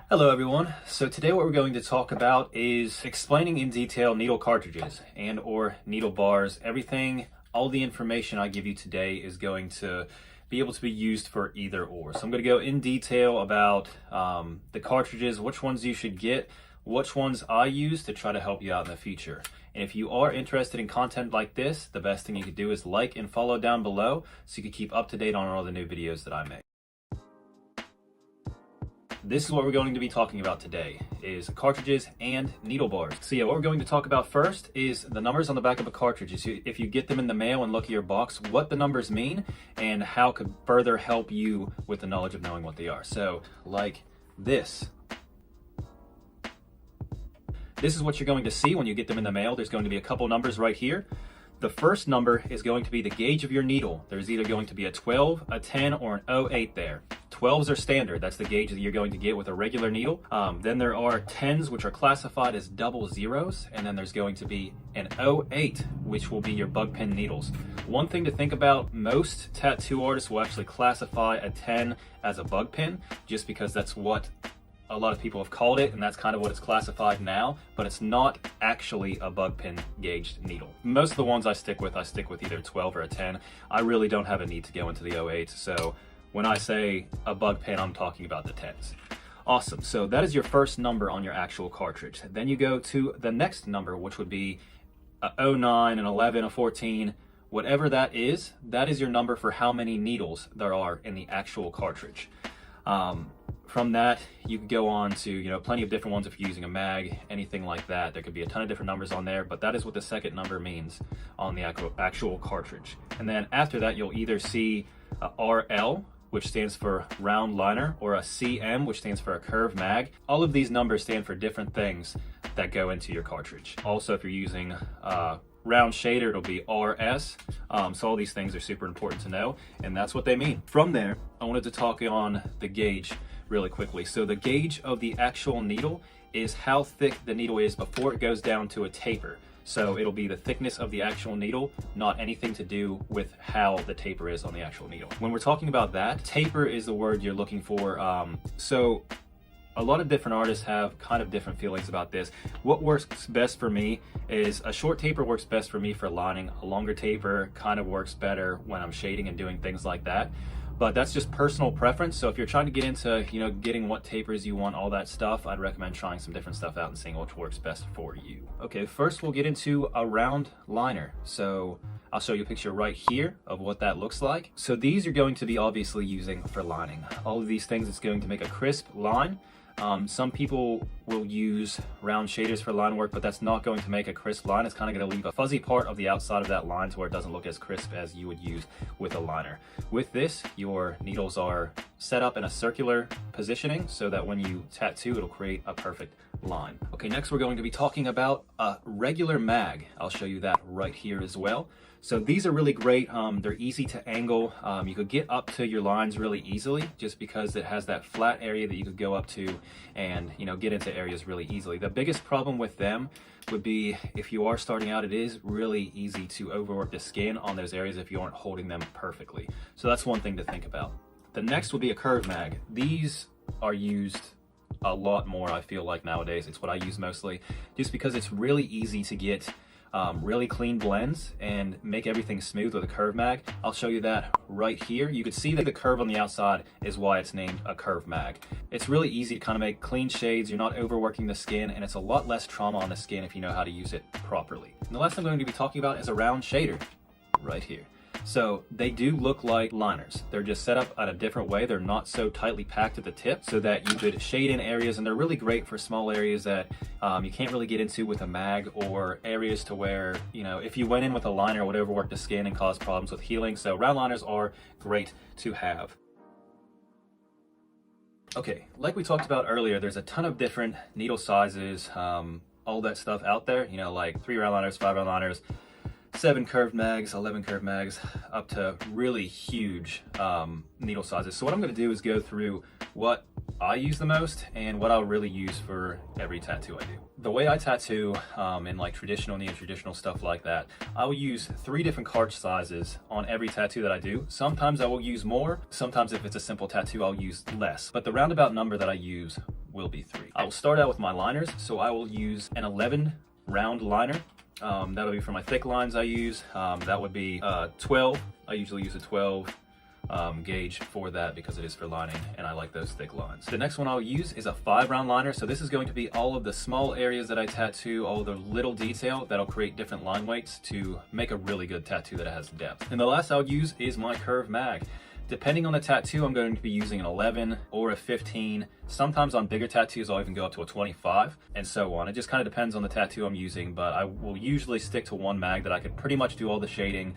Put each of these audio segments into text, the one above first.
Hello everyone. So today what we're going to talk about is explaining in detail needle cartridges and or needle bars. Everything, all the information I give you today is going to be able to be used for either or. So I'm going to go in detail about the cartridges, which ones you should get, which ones I use to try to help you out in the future. And if you are interested in content like this, the best thing you could do is like and follow down below so you can keep up to date on all the new videos that I make. This is what we're going to be talking about today, is cartridges and needle bars. So yeah, what we're going to talk about first is the numbers on the back of a cartridge. If you get them in the mail and look at your box, what the numbers mean and how it could further help you with the knowledge of knowing what they are. So like this. This is what you're going to see when you get them in the mail. There's going to be a couple numbers right here. The first number is going to be the gauge of your needle. There's either going to be a 12, a 10, or an 08 there. 12s are standard. That's the gauge that you're going to get with a regular needle. Then there are 10s, which are classified as double zeros. And then there's going to be an 08, which will be your bug pin needles. One thing to think about, most tattoo artists will actually classify a 10 as a bug pin, just because that's what a lot of people have called it, and that's kind of what it's classified now, but it's not actually a bug pin gauged needle. Most of the ones I stick with either 12 or a 10. I really don't have a need to go into the 08, so when I say a bug pin, I'm talking about the 10s. Awesome, so that is your first number on your actual cartridge. Then you go to the next number, which would be a 09, an 11, a 14, whatever that is your number for how many needles there are in the actual cartridge. From that, you could go on to, plenty of different ones if you're using a mag, anything like that. There could be a ton of different numbers on there, but that is what the second number means on the actual cartridge. And then after that, you'll either see a RL, which stands for round liner, or a CM, which stands for a curve mag. All of these numbers stand for different things that go into your cartridge. Also, if you're using round shader, it'll be RS. So all these things are super important to know, and that's what they mean. From there, I wanted to talk on the gauge really quickly. So the gauge of the actual needle is how thick the needle is before it goes down to a taper. So it'll be the thickness of the actual needle, not anything to do with how the taper is on the actual needle. When we're talking about that, taper is the word you're looking for. So a lot of different artists have kind of different feelings about this. What works best for me is a short taper works best for me for lining. A longer taper kind of works better when I'm shading and doing things like that. But that's just personal preference. So if you're trying to get into, getting what tapers you want, all that stuff, I'd recommend trying some different stuff out and seeing which works best for you. Okay, first we'll get into a round liner. So I'll show you a picture right here of what that looks like. So these you're going to be obviously using for lining. All of these things, it's going to make a crisp line. Some people will use round shaders for line work, but that's not going to make a crisp line. It's kind of going to leave a fuzzy part of the outside of that line to where it doesn't look as crisp as you would use with a liner. With this, your needles are set up in a circular positioning so that when you tattoo, it'll create a perfect line. Okay, next we're going to be talking about a regular mag. I'll show you that right here as well. So these are really great. They're easy to angle. You could get up to your lines really easily just because it has that flat area that you could go up to and get into areas really easily. The biggest problem with them would be if you are starting out, it is really easy to overwork the skin on those areas if you aren't holding them perfectly. So that's one thing to think about. The next would be a curve mag. These are used a lot more, I feel like, nowadays. It's what I use mostly just because it's really easy to get really clean blends and make everything smooth with a curve mag. I'll show you that right here. You can see that the curve on the outside is why it's named a curve mag. It's really easy to kind of make clean shades. You're not overworking the skin, and it's a lot less trauma on the skin if you know how to use it properly. And the last thing I'm going to be talking about is a round shader right here. So they do look like liners. They're just set up in a different way. They're not so tightly packed at the tip so that you could shade in areas, and they're really great for small areas that you can't really get into with a mag, or areas to where, if you went in with a liner, it would overwork the skin and cause problems with healing. So round liners are great to have. Okay, like we talked about earlier, there's a ton of different needle sizes, all that stuff out there, like 3 round liners, 5 round liners, 7 curved mags, 11 curved mags, up to really huge needle sizes. So what I'm going to do is go through what I use the most and what I'll really use for every tattoo I do. The way I tattoo in like traditional neo-traditional stuff like that, I will use 3 different cartridge sizes on every tattoo that I do. Sometimes I will use more, sometimes if it's a simple tattoo I'll use less. But the roundabout number that I use will be 3. I will start out with my liners, so I will use an 11 round liner. That'll be for my thick lines I use. That would be 12. I usually use a 12 gauge for that because it is for lining, and I like those thick lines. The next one I'll use is a 5 round liner. So this is going to be all of the small areas that I tattoo, all the little detail that'll create different line weights to make a really good tattoo that has depth. And the last I'll use is my curve mag. Depending on the tattoo, I'm going to be using an 11 or a 15. Sometimes on bigger tattoos, I'll even go up to a 25 and so on. It just kind of depends on the tattoo I'm using, but I will usually stick to one mag that I can pretty much do all the shading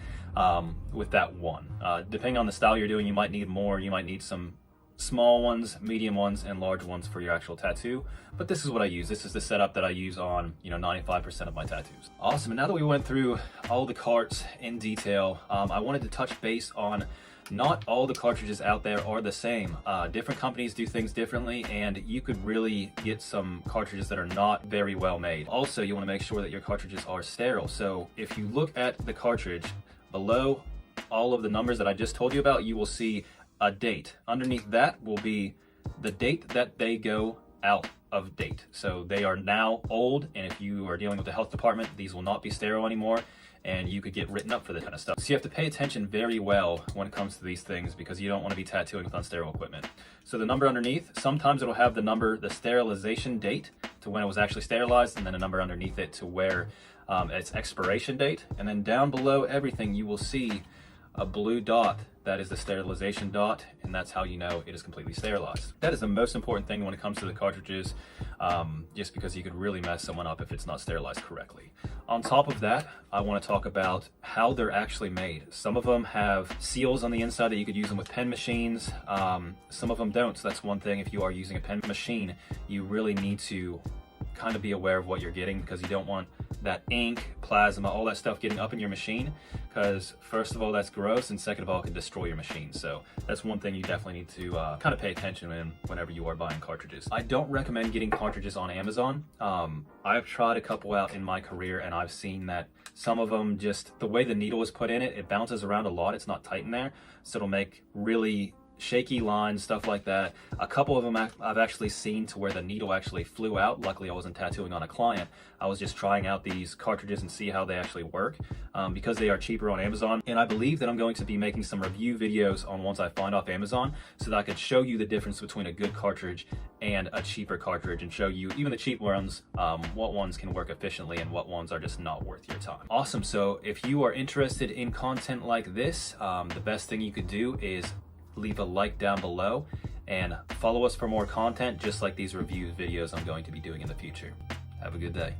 with that one. Depending on the style you're doing, you might need more. You might need some small ones, medium ones, and large ones for your actual tattoo. But this is what I use. This is the setup that I use on 95% of my tattoos. Awesome, and now that we went through all the carts in detail, I wanted to touch base on not all the cartridges out there are the same. Different companies do things differently, and you could really get some cartridges that are not very well made. Also, you want to make sure that your cartridges are sterile. So if you look at the cartridge, below all of the numbers that I just told you about, you will see a date. Underneath that will be the date that they go out of date. So they are now old, and if you are dealing with the health department, these will not be sterile anymore, and you could get written up for this kind of stuff. So you have to pay attention very well when it comes to these things because you don't want to be tattooing with unsterile equipment. So the number underneath, sometimes it'll have the sterilization date to when it was actually sterilized, and then a number underneath it to where its expiration date. And then down below everything, you will see a blue dot. That is the sterilization dot, and that's how you know it is completely sterilized. That is the most important thing when it comes to the cartridges, just because you could really mess someone up if it's not sterilized correctly. On top of that, I want to talk about how they're actually made. Some of them have seals on the inside that you could use them with pen machines. Some of them don't, so that's one thing. If you are using a pen machine, you really need to kind of be aware of what you're getting, because you don't want that ink, plasma, all that stuff getting up in your machine, because first of all, that's gross, and second of all, it can destroy your machine. So that's one thing you definitely need to kind of pay attention whenever you are buying cartridges. I don't recommend getting cartridges on Amazon. I've tried a couple out in my career, and I've seen that some of them, just the way the needle is put in it, it bounces around a lot. It's not tight in there, so it'll make really shaky lines, stuff like that. A couple of them I've actually seen to where the needle actually flew out. Luckily, I wasn't tattooing on a client. I was just trying out these cartridges and see how they actually work, because they are cheaper on Amazon. And I believe that I'm going to be making some review videos on ones I find off Amazon, so that I can show you the difference between a good cartridge and a cheaper cartridge, and show you, even the cheap ones, what ones can work efficiently and what ones are just not worth your time. Awesome. So if you are interested in content like this, the best thing you could do is leave a like down below and follow us for more content just like these review videos I'm going to be doing in the future. Have a good day.